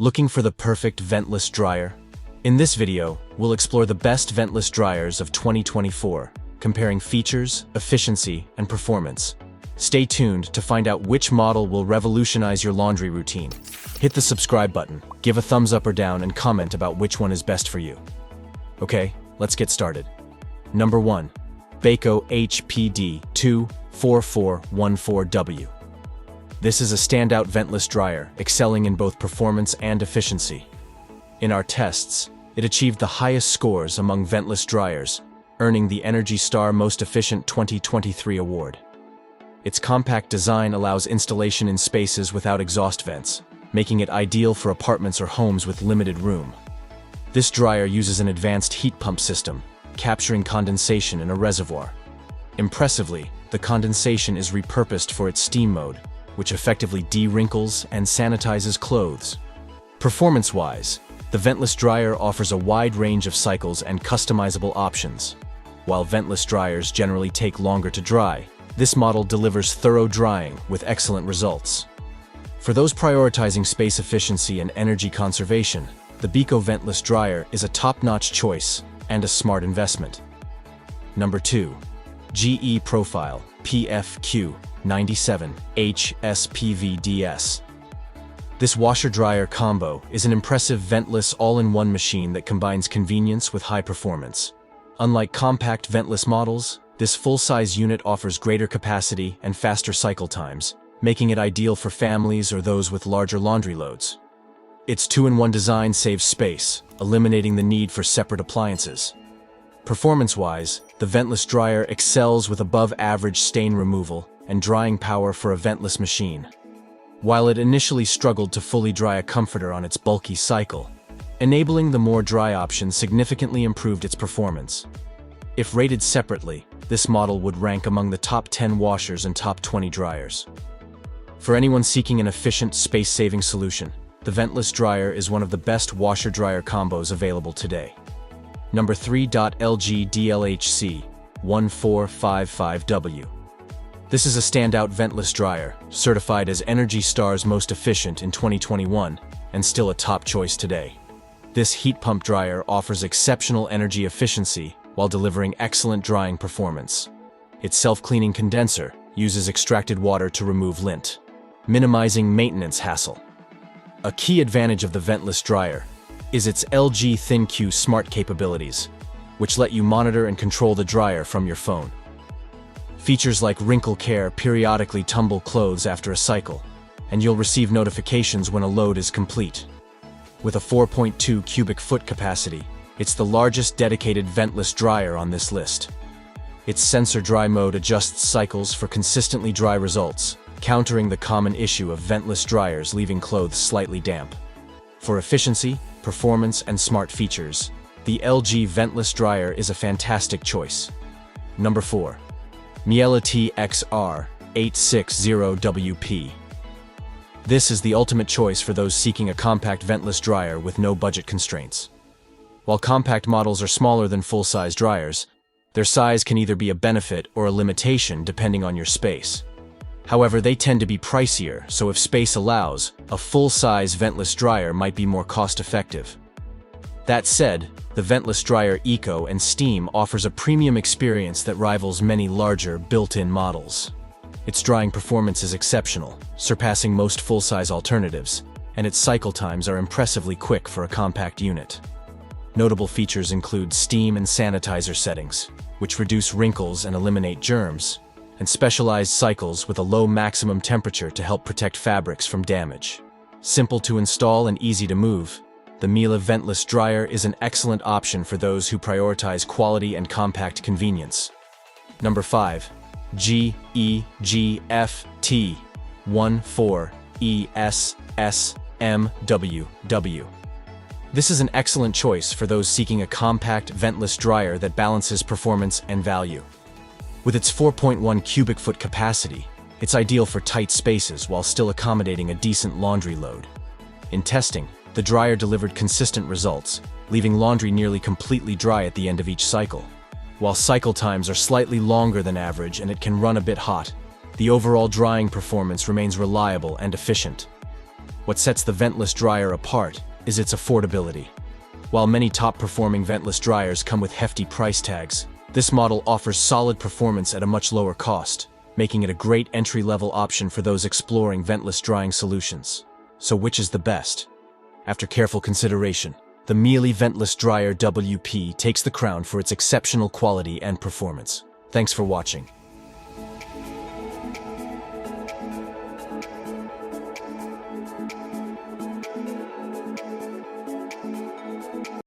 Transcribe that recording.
Looking for the perfect ventless dryer? In this video, we'll explore the best ventless dryers of 2024, comparing features, efficiency, and performance. Stay tuned to find out which model will revolutionize your laundry routine. Hit the subscribe button, give a thumbs up or down, and comment about which one is best for you. Okay, let's get started. Number 1. Beko HPD24414W. This is a standout ventless dryer, excelling in both performance and efficiency. In our tests, it achieved the highest scores among ventless dryers, earning the Energy Star Most Efficient 2023 award. Its compact design allows installation in spaces without exhaust vents, making it ideal for apartments or homes with limited room. This dryer uses an advanced heat pump system, capturing condensation in a reservoir. Impressively, the condensation is repurposed for its steam mode, which effectively de-wrinkles and sanitizes clothes. Performance-wise, the ventless dryer offers a wide range of cycles and customizable options. While ventless dryers generally take longer to dry, this model delivers thorough drying with excellent results. For those prioritizing space efficiency and energy conservation, the Beko ventless dryer is a top-notch choice and a smart investment. Number 2. GE Profile PFQ97HSPVDS. This washer-dryer combo is an impressive ventless all-in-one machine that combines convenience with high performance. Unlike compact ventless models, this full-size unit offers greater capacity and faster cycle times, making it ideal for families or those with larger laundry loads. Its two-in-one design saves space, eliminating the need for separate appliances. Performance-wise, the ventless dryer excels with above-average stain removal and drying power for a ventless machine. While it initially struggled to fully dry a comforter on its bulky cycle, enabling the more dry option significantly improved its performance. If rated separately, this model would rank among the top 10 washers and top 20 dryers. For anyone seeking an efficient, space-saving solution, the ventless dryer is one of the best washer-dryer combos available today. Number 3. LG DLHC1455W. This is a standout ventless dryer, certified as Energy Star's Most Efficient in 2021, and still a top choice today. This heat pump dryer offers exceptional energy efficiency while delivering excellent drying performance. Its self-cleaning condenser uses extracted water to remove lint, minimizing maintenance hassle. A key advantage of the ventless dryer is its LG ThinQ Smart capabilities, which let you monitor and control the dryer from your phone. Features like wrinkle care periodically tumble clothes after a cycle, and you'll receive notifications when a load is complete. With a 4.2 cubic foot capacity, it's the largest dedicated ventless dryer on this list. Its sensor dry mode adjusts cycles for consistently dry results, countering the common issue of ventless dryers leaving clothes slightly damp. For efficiency, performance, and smart features, the LG ventless dryer is a fantastic choice. Number 4. Miele TXR860 WP. This is the ultimate choice for those seeking a compact ventless dryer with no budget constraints. While compact models are smaller than full-size dryers, their size can either be a benefit or a limitation depending on your space. However, they tend to be pricier, so if space allows, a full-size ventless dryer might be more cost-effective. That said, the ventless dryer Eco and Steam offers a premium experience that rivals many larger, built-in models. Its drying performance is exceptional, surpassing most full-size alternatives, and its cycle times are impressively quick for a compact unit. Notable features include steam and sanitizer settings, which reduce wrinkles and eliminate germs, and specialized cycles with a low maximum temperature to help protect fabrics from damage. Simple to install and easy to move, the Miele ventless dryer is an excellent option for those who prioritize quality and compact convenience. Number 5. GEGFT14ESSMWW. This is an excellent choice for those seeking a compact ventless dryer that balances performance and value. With its 4.1 cubic foot capacity, it's ideal for tight spaces while still accommodating a decent laundry load. In testing, the dryer delivered consistent results, leaving laundry nearly completely dry at the end of each cycle. While cycle times are slightly longer than average and it can run a bit hot, the overall drying performance remains reliable and efficient. What sets the Ventless dryer apart is its affordability. While many top-performing ventless dryers come with hefty price tags, this model offers solid performance at a much lower cost, making it a great entry-level option for those exploring ventless drying solutions. So which is the best? After careful consideration, the Miele Ventless Dryer WP takes the crown for its exceptional quality and performance. Thanks for watching.